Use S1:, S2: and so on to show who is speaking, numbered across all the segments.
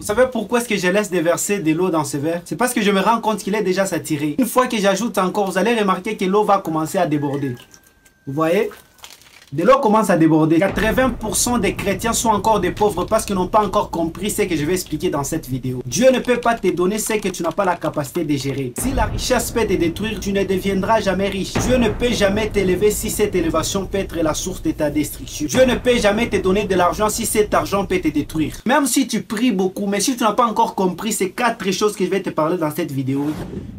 S1: Vous savez pourquoi est-ce que je laisse déverser de l'eau dans ce verre? C'est parce que je me rends compte qu'il est déjà saturé. Une fois que j'ajoute encore, vous allez remarquer que l'eau va commencer à déborder. Vous voyez? De l'eau commence à déborder. 80% des chrétiens sont encore des pauvres parce qu'ils n'ont pas encore compris ce que je vais expliquer dans cette vidéo. Dieu ne peut pas te donner ce que tu n'as pas la capacité de gérer. Si la richesse peut te détruire, tu ne deviendras jamais riche. Dieu ne peut jamais t'élever si cette élévation peut être la source de ta destruction. Dieu ne peut jamais te donner de l'argent si cet argent peut te détruire. Même si tu pries beaucoup, mais si tu n'as pas encore compris ces 4 choses que je vais te parler dans cette vidéo,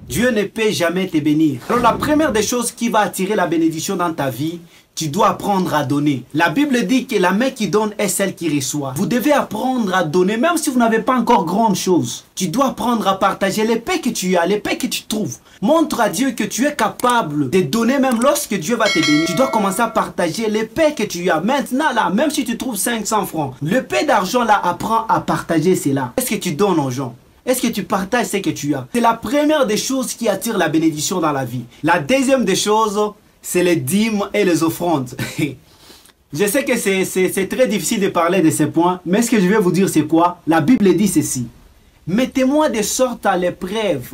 S1: Dieu ne peut jamais te bénir. Alors la première des choses qui va attirer la bénédiction dans ta vie, tu dois apprendre à donner. La Bible dit que la main qui donne est celle qui reçoit. Vous devez apprendre à donner, même si vous n'avez pas encore grande chose. Tu dois apprendre à partager les paix que tu as, les paix que tu trouves. Montre à Dieu que tu es capable de donner même lorsque Dieu va te bénir. Tu dois commencer à partager les paix que tu as. Maintenant là, même si tu trouves 500 francs, le paix d'argent là, apprends à partager cela. Est-ce que tu donnes aux gens? Est-ce que tu partages ce que tu as? C'est la première des choses qui attire la bénédiction dans la vie. La deuxième des choses, c'est les dîmes et les offrandes. Je sais que c'est très difficile de parler de ces points, mais ce que je vais vous dire c'est quoi? La Bible dit ceci. Mettez-moi de sorte à l'épreuve.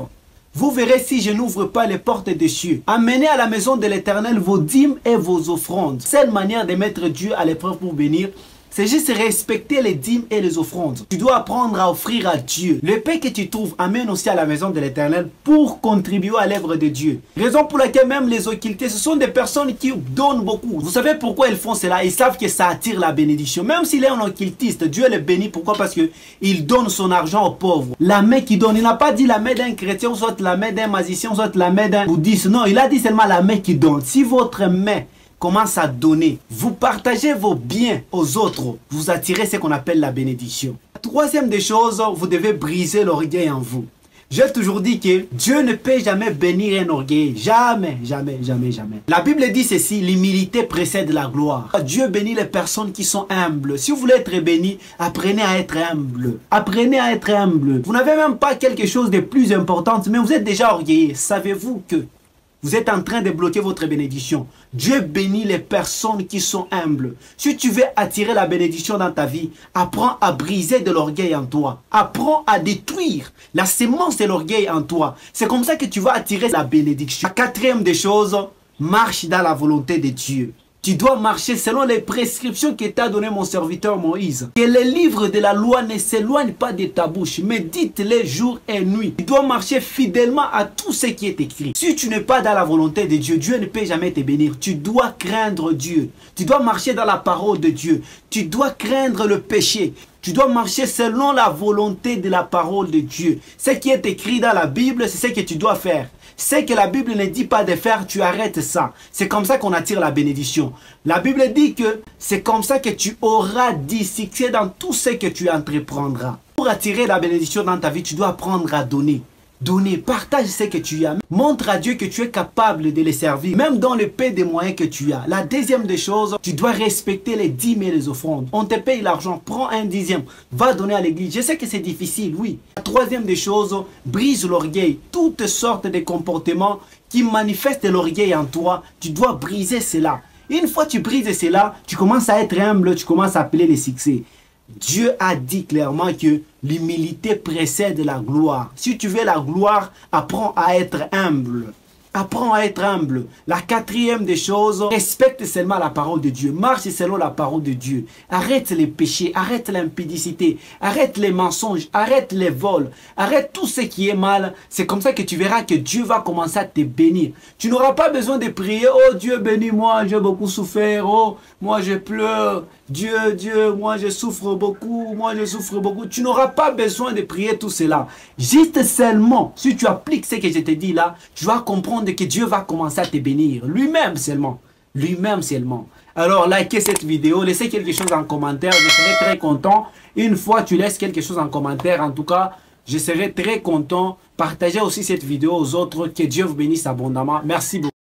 S1: Vous verrez si je n'ouvre pas les portes des cieux. Amenez à la maison de l'Éternel vos dîmes et vos offrandes. Seule manière de mettre Dieu à l'épreuve pour bénir, c'est juste respecter les dîmes et les offrandes. Tu dois apprendre à offrir à Dieu. Le paix que tu trouves amène aussi à la maison de l'Éternel pour contribuer à l'œuvre de Dieu. Raison pour laquelle même les occultés, ce sont des personnes qui donnent beaucoup. Vous savez pourquoi ils font cela? Ils savent que ça attire la bénédiction. Même s'il est un occultiste, Dieu le bénit. Pourquoi? Parce qu'il donne son argent aux pauvres. La main qui donne, il n'a pas dit la main d'un chrétien, soit la main d'un magicien, soit la main d'un bouddhiste. Non, il a dit seulement la main qui donne. Si votre main commence à donner, vous partagez vos biens aux autres, vous attirez ce qu'on appelle la bénédiction. Troisième des choses, vous devez briser l'orgueil en vous. J'ai toujours dit que Dieu ne peut jamais bénir un orgueil. Jamais, jamais, jamais, jamais. La Bible dit ceci, l'humilité précède la gloire. Dieu bénit les personnes qui sont humbles. Si vous voulez être béni, apprenez à être humble. Apprenez à être humble. Vous n'avez même pas quelque chose de plus important, mais vous êtes déjà orgueillé. Savez-vous que vous êtes en train de bloquer votre bénédiction? Dieu bénit les personnes qui sont humbles. Si tu veux attirer la bénédiction dans ta vie, apprends à briser de l'orgueil en toi. Apprends à détruire la sémence de l'orgueil en toi. C'est comme ça que tu vas attirer la bénédiction. La quatrième des choses, marche dans la volonté de Dieu. Tu dois marcher selon les prescriptions que t'a donné mon serviteur Moïse. Que les livres de la loi ne s'éloignent pas de ta bouche, mais dites-les jour et nuit. Tu dois marcher fidèlement à tout ce qui est écrit. Si tu n'es pas dans la volonté de Dieu, Dieu ne peut jamais te bénir. Tu dois craindre Dieu. Tu dois marcher dans la parole de Dieu. Tu dois craindre le péché. Tu dois marcher selon la volonté de la parole de Dieu. Ce qui est écrit dans la Bible, c'est ce que tu dois faire. Ce que la Bible ne dit pas de faire, tu arrêtes ça. C'est comme ça qu'on attire la bénédiction. La Bible dit que c'est comme ça que tu auras du succès dans tout ce que tu entreprendras. Pour attirer la bénédiction dans ta vie, tu dois apprendre à donner. Donner, partage ce que tu as. Montre à Dieu que tu es capable de les servir, même dans le peu des moyens que tu as. La deuxième des choses, tu dois respecter les dîmes et les offrandes. On te paye l'argent, prends un dixième, va donner à l'église. Je sais que c'est difficile, oui. La troisième des choses, brise l'orgueil. Toutes sortes de comportements qui manifestent l'orgueil en toi, tu dois briser cela. Une fois que tu brises cela, tu commences à être humble, tu commences à appeler les succès. Dieu a dit clairement que l'humilité précède la gloire. Si tu veux la gloire, apprends à être humble. Apprends à être humble. La quatrième des choses, respecte seulement la parole de Dieu. Marche selon la parole de Dieu. Arrête les péchés, arrête l'impudicité, arrête les mensonges, arrête les vols, arrête tout ce qui est mal. C'est comme ça que tu verras que Dieu va commencer à te bénir. Tu n'auras pas besoin de prier, oh Dieu bénis-moi, j'ai beaucoup souffert, oh moi je pleure, Dieu, Dieu, moi je souffre beaucoup, moi je souffre beaucoup. Tu n'auras pas besoin de prier tout cela. Juste seulement, si tu appliques ce que je te dis là, tu vas comprendre que Dieu va commencer à te bénir. Lui-même seulement. Lui-même seulement. Alors, likez cette vidéo, laissez quelque chose en commentaire. Je serai très content. Une fois tu laisses quelque chose en commentaire, en tout cas, je serai très content. Partagez aussi cette vidéo aux autres. Que Dieu vous bénisse abondamment. Merci beaucoup.